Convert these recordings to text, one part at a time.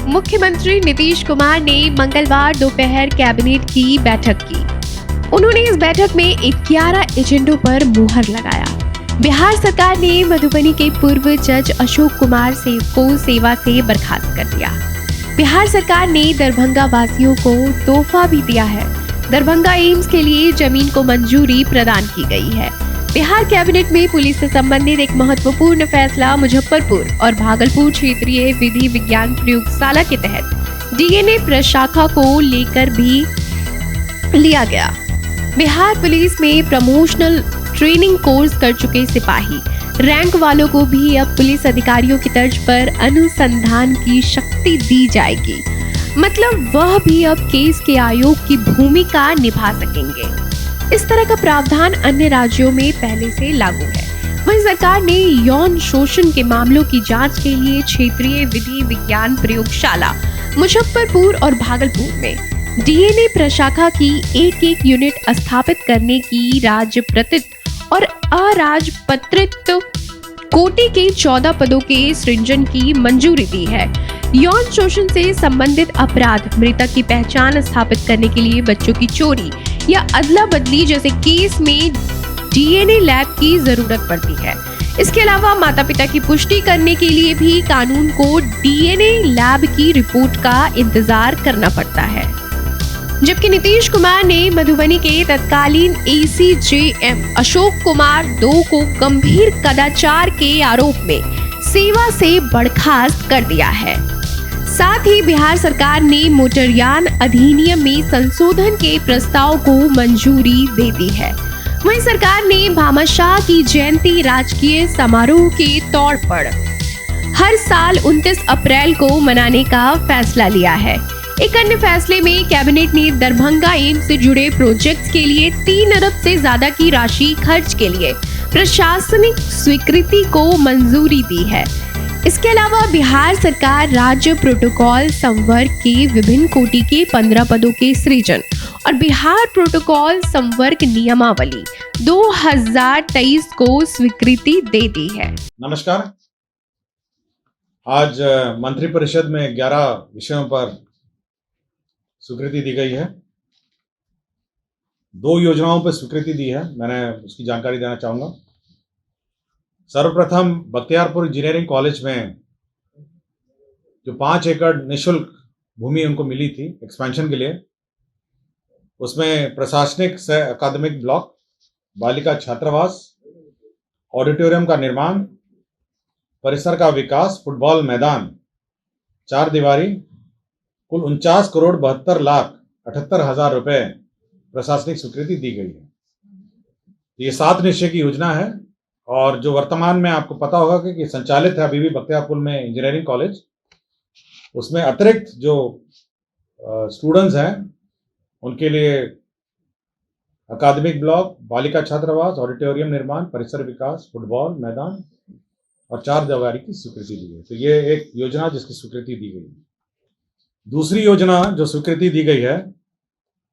मुख्यमंत्री नीतीश कुमार ने मंगलवार दोपहर कैबिनेट की बैठक की। उन्होंने इस बैठक में 11 एजेंडों पर मुहर लगाया। बिहार सरकार ने मधुबनी के पूर्व जज अशोक कुमार को सेवा से बर्खास्त कर दिया। बिहार सरकार ने दरभंगा वासियों को तोहफा भी दिया है। दरभंगा एम्स के लिए जमीन को मंजूरी प्रदान की गई है। बिहार कैबिनेट में पुलिस से संबंधित एक महत्वपूर्ण फैसला मुजफ्फरपुर और भागलपुर क्षेत्रीय विधि विज्ञान प्रयोगशाला के तहत डीएनए प्रशाखा को लेकर भी लिया गया। बिहार पुलिस में प्रमोशनल ट्रेनिंग कोर्स कर चुके सिपाही रैंक वालों को भी अब पुलिस अधिकारियों की तर्ज पर अनुसंधान की शक्ति दी जाएगी। मतलब वह भी अब केस के आयोग की भूमिका निभा सकेंगे। इस तरह का प्रावधान अन्य राज्यों में पहले से लागू है। वहीं सरकार ने यौन शोषण के मामलों की जांच के लिए क्षेत्रीय विधि विज्ञान प्रयोगशाला मुजफ्फरपुर और भागलपुर में डीएनए प्रशाखा की एक यूनिट स्थापित करने की राजपत्रित और अराजपत्रित कोटि के 14 पदों के सृजन की मंजूरी दी है। यौन शोषण से संबंधित अपराध, मृतक की पहचान स्थापित करने के लिए बच्चों की चोरी या अदला बदली जैसे केस में डीएनए लैब की जरूरत पड़ती है। इसके अलावा माता पिता की पुष्टि करने के लिए भी कानून को डीएनए लैब की रिपोर्ट का इंतजार करना पड़ता है। जबकि नीतीश कुमार ने मधुबनी के तत्कालीन एसीजेएम अशोक कुमार 2 को गंभीर कदाचार के आरोप में सेवा से बर्खास्त कर दिया है। साथ ही बिहार सरकार ने मोटरयान अधिनियम में संशोधन के प्रस्ताव को मंजूरी दे दी है। वहीं सरकार ने भामाशाह की जयंती राजकीय समारोह के तौर पर हर साल 29 अप्रैल को मनाने का फैसला लिया है। एक अन्य फैसले में कैबिनेट ने दरभंगा एम्स से जुड़े प्रोजेक्ट्स के लिए 3 अरब से ज्यादा की राशि खर्च के लिए प्रशासनिक स्वीकृति को मंजूरी दी है। इसके अलावा बिहार सरकार राज्य प्रोटोकॉल संवर्ग के विभिन्न कोटि के 15 पदों के सृजन और बिहार प्रोटोकॉल संवर्ग नियमावली 2023 को स्वीकृति दे दी है। नमस्कार। आज मंत्रिपरिषद में 11 विषयों पर स्वीकृति दी गई है। 2 योजनाओं पर स्वीकृति दी है, मैंने उसकी जानकारी देना चाहूँगा। सर्वप्रथम बख्तियारपुर इंजीनियरिंग कॉलेज में जो 5 एकड़ निःशुल्क भूमि उनको मिली थी एक्सपेंशन के लिए, उसमें प्रशासनिक से अकादमिक ब्लॉक, बालिका छात्रावास, ऑडिटोरियम का निर्माण, परिसर का विकास, फुटबॉल मैदान, 4 दीवारी, कुल 49 करोड़ 72 लाख 78 हजार रुपए प्रशासनिक स्वीकृति दी गई है। ये 7 निश्चय की योजना है और जो वर्तमान में आपको पता होगा कि संचालित है अभी भी बख्तियारपुर में इंजीनियरिंग कॉलेज, उसमें अतिरिक्त जो स्टूडेंट्स हैं उनके लिए अकादमिक ब्लॉक, बालिका छात्रावास, ऑडिटोरियम निर्माण, परिसर विकास, फुटबॉल मैदान और 4 दीवारी की स्वीकृति दी गई। तो ये एक योजना जिसकी स्वीकृति दी गई। दूसरी योजना जो स्वीकृति दी गई है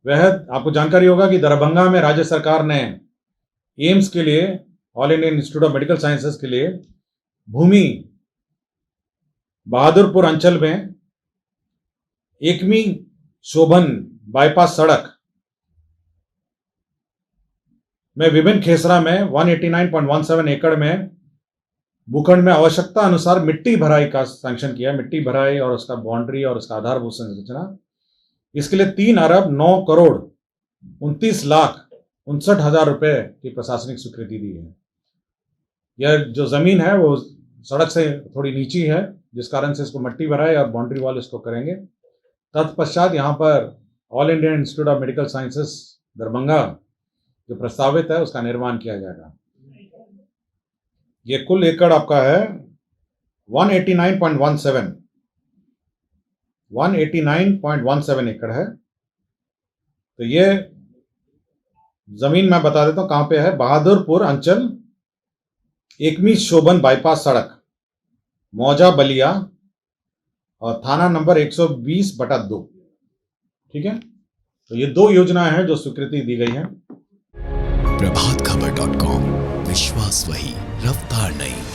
वह आपको जानकारी होगा कि दरभंगा में राज्य सरकार ने एम्स के लिए, all Indian institute of medical sciences के लिए भूमि बहादुरपुर अंचल में एकमी शोभन बाईपास सड़क में विभिन्न खेसरा में 189.17 एकड़ में भूखंड में आवश्यकता अनुसार मिट्टी भराई का सैंक्शन किया। मिट्टी भराई और उसका बाउंड्री और उसका आधारभूत संरचना, इसके लिए 3 अरब 9 करोड़ 29 लाख 59 हजार रुपए की प्रशासनिक स्वीकृति दी है। यह जो जमीन है वो सड़क से थोड़ी नीची है, जिस कारण से इसको मिट्टी भराई और बाउंड्री वॉल इसको करेंगे। तत्पश्चात यहाँ पर all Indian institute of medical sciences Darbhanga जो प्रस्तावित है उसका निर्माण किया जाएगा। ये कुल एकड़ आपका है 189.17 एकड़ है। तो ये जमीन मैं बता देता हूं कहां पे है। बहादुरपुर अंचल, एकमी शोभन बाईपास सड़क, मौजा बलिया और थाना नंबर 120/2। ठीक है, तो ये 2 योजनाएं हैं जो स्वीकृति दी गई है। प्रभातखबर.com, विश्वास वही, रफ्तार नहीं।